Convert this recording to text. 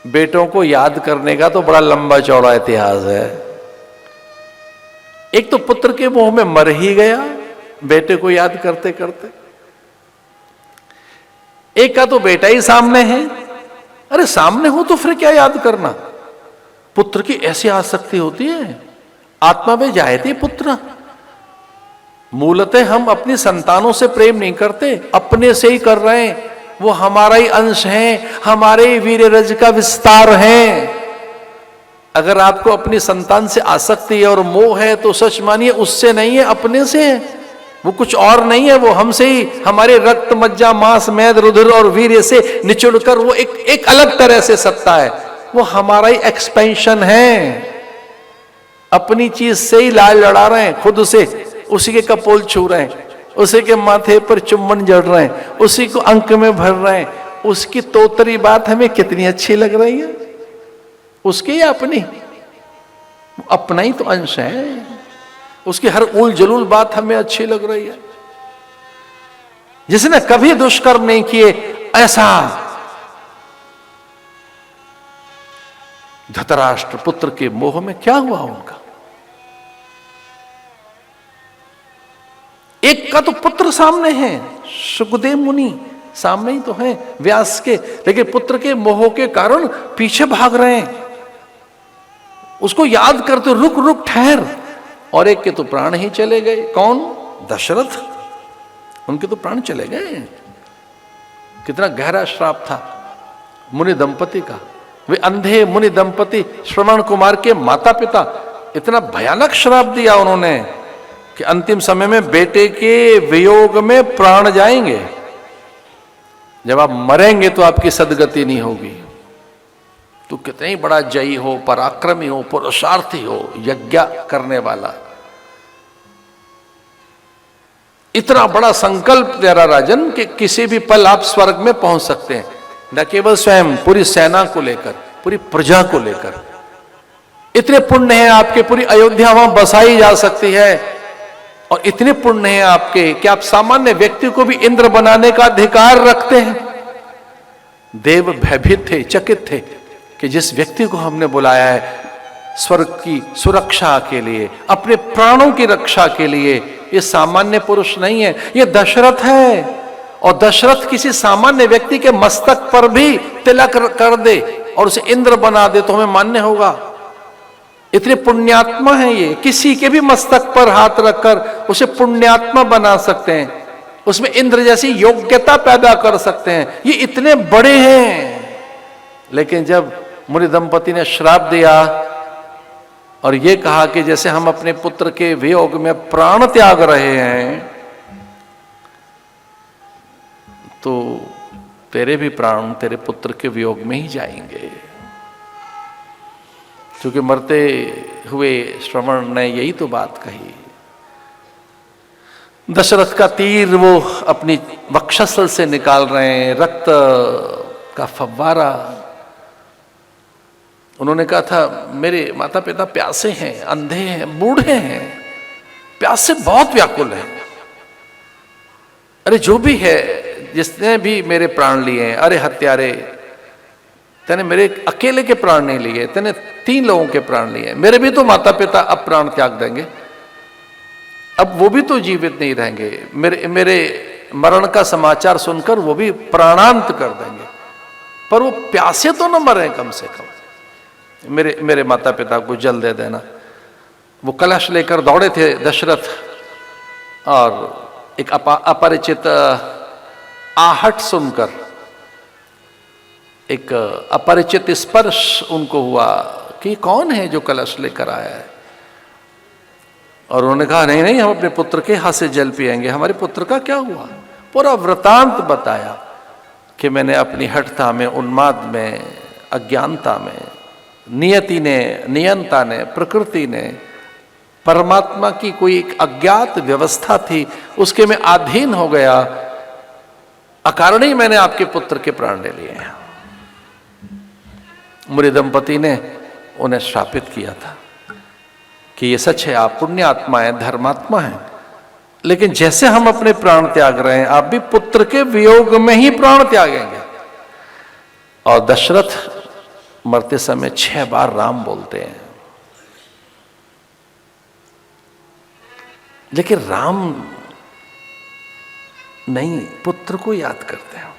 बेटों को याद करने का तो बड़ा लंबा चौड़ा इतिहास है। एक तो पुत्र के मोह में मर ही गया बेटे को याद करते करते, एक का तो बेटा ही सामने है। अरे सामने हो तो फिर क्या याद करना। पुत्र की ऐसी आसक्ति होती है, आत्मा में जायते पुत्र। मूलतः हम अपनी संतानों से प्रेम नहीं करते, अपने से ही कर रहे हैं। वो हमारा ही अंश है, हमारे ही वीर रज का विस्तार है। अगर आपको अपनी संतान से आसक्ति और मोह है तो सच मानिए उससे नहीं है, अपने से है। वो कुछ और नहीं है, वो हमसे ही, हमारे रक्त मज्जा मांस मेद रुधिर और वीर्य से निचुड़कर वो एक अलग तरह से सत्ता है। वो हमारा ही एक्सपेंशन है। अपनी चीज से ही लाल लड़ा रहे हैं, खुद से उसी के कपोल छू रहे हैं, उसी के माथे पर चुम्बन जड़ रहे हैं, उसी को अंक में भर रहे हैं। उसकी तोतरी बात हमें कितनी अच्छी लग रही है, उसकी या अपनी? अपना ही तो अंश है। उसकी हर उल जलूल बात हमें अच्छी लग रही है। जिसने कभी दुष्कर्म नहीं किए, ऐसा धृतराष्ट्र पुत्र के मोह में क्या हुआ उनका? एक का तो पुत्र सामने है, सुखदेव मुनि सामने ही तो है व्यास के, लेकिन पुत्र के मोह के कारण पीछे भाग रहे हैं। उसको याद करते, रुक रुक ठहर। और एक के तो प्राण ही चले गए। कौन? दशरथ। उनके तो प्राण चले गए। कितना गहरा श्राप था मुनि दंपति का। वे अंधे मुनि दंपति श्रवण कुमार के माता पिता, इतना भयानक श्राप दिया उन्होंने कि अंतिम समय में बेटे के वियोग में प्राण जाएंगे। जब आप मरेंगे तो आपकी सदगति नहीं होगी। तो कितने ही बड़ा जयी हो, पराक्रमी हो, पुरुषार्थी हो, यज्ञ करने वाला, इतना बड़ा संकल्प तेरा राजन कि किसी भी पल आप स्वर्ग में पहुंच सकते हैं। न केवल स्वयं, पूरी सेना को लेकर, पूरी प्रजा को लेकर। इतने पुण्य हैं आपके, पूरी अयोध्या वहां बसाई जा सकती है। और इतने पुण्य हैं आपके कि आप सामान्य व्यक्ति को भी इंद्र बनाने का अधिकार रखते हैं। देव भयभीत थे, चकित थे कि जिस व्यक्ति को हमने बुलाया है स्वर्ग की सुरक्षा के लिए, अपने प्राणों की रक्षा के लिए, ये सामान्य पुरुष नहीं है, ये दशरथ है। और दशरथ किसी सामान्य व्यक्ति के मस्तक पर भी तिलक कर दे और उसे इंद्र बना दे तो हमें मान्य होगा। इतने पुण्यात्मा हैं ये, किसी के भी मस्तक पर हाथ रखकर उसे पुण्यात्मा बना सकते हैं, उसमें इंद्र जैसी योग्यता पैदा कर सकते हैं। ये इतने बड़े हैं। लेकिन जब मुनि दंपति ने श्राप दिया और ये कहा कि जैसे हम अपने पुत्र के वियोग में प्राण त्याग रहे हैं, तो तेरे भी प्राण तेरे पुत्र के वियोग में ही जाएंगे। क्योंकि मरते हुए श्रवण ने यही तो बात कही। दशरथ का तीर वो अपनी वक्षस्थल से निकाल रहे हैं, रक्त का फव्वारा। उन्होंने कहा था मेरे माता पिता प्यासे हैं, अंधे हैं, बूढ़े हैं, प्यास से बहुत व्याकुल हैं। अरे जो भी है, जिसने भी मेरे प्राण लिए हैं, अरे हत्यारे, तेने मेरे अकेले के प्राण नहीं लिए, तेने 3 लोगों के प्राण लिए। मेरे भी तो माता पिता अब प्राण त्याग देंगे, अब वो भी तो जीवित नहीं रहेंगे। मेरे मरण का समाचार सुनकर वो भी प्राणांत कर देंगे, पर वो प्यासे तो न मरे कम से कम। मेरे माता पिता को जल दे देना। वो कलश लेकर दौड़े थे दशरथ, और एक अपरिचित आहट सुनकर, एक अपरिचित स्पर्श उनको हुआ कि कौन है जो कलश लेकर आया है। और उन्होंने कहा नहीं नहीं, हम अपने पुत्र के हाथ से जल पिएंगे। हमारे पुत्र का क्या हुआ? पूरा वृतांत बताया कि मैंने अपनी हठता में, उन्माद में, अज्ञानता में, नियति ने, नियंता ने, प्रकृति ने, परमात्मा की कोई एक अज्ञात व्यवस्था थी, उसके मैं अधीन हो गया। अकारण ही मैंने आपके पुत्र के प्राण ले लिए हैं। मुनि दंपति ने उन्हें श्रापित किया था कि ये सच है, आप पुण्य आत्मा है, धर्मात्मा है, लेकिन जैसे हम अपने प्राण त्याग रहे हैं, आप भी पुत्र के वियोग में ही प्राण त्यागेंगे। और दशरथ मरते समय 6 बार राम बोलते हैं, लेकिन राम नहीं, पुत्र को याद करते हैं।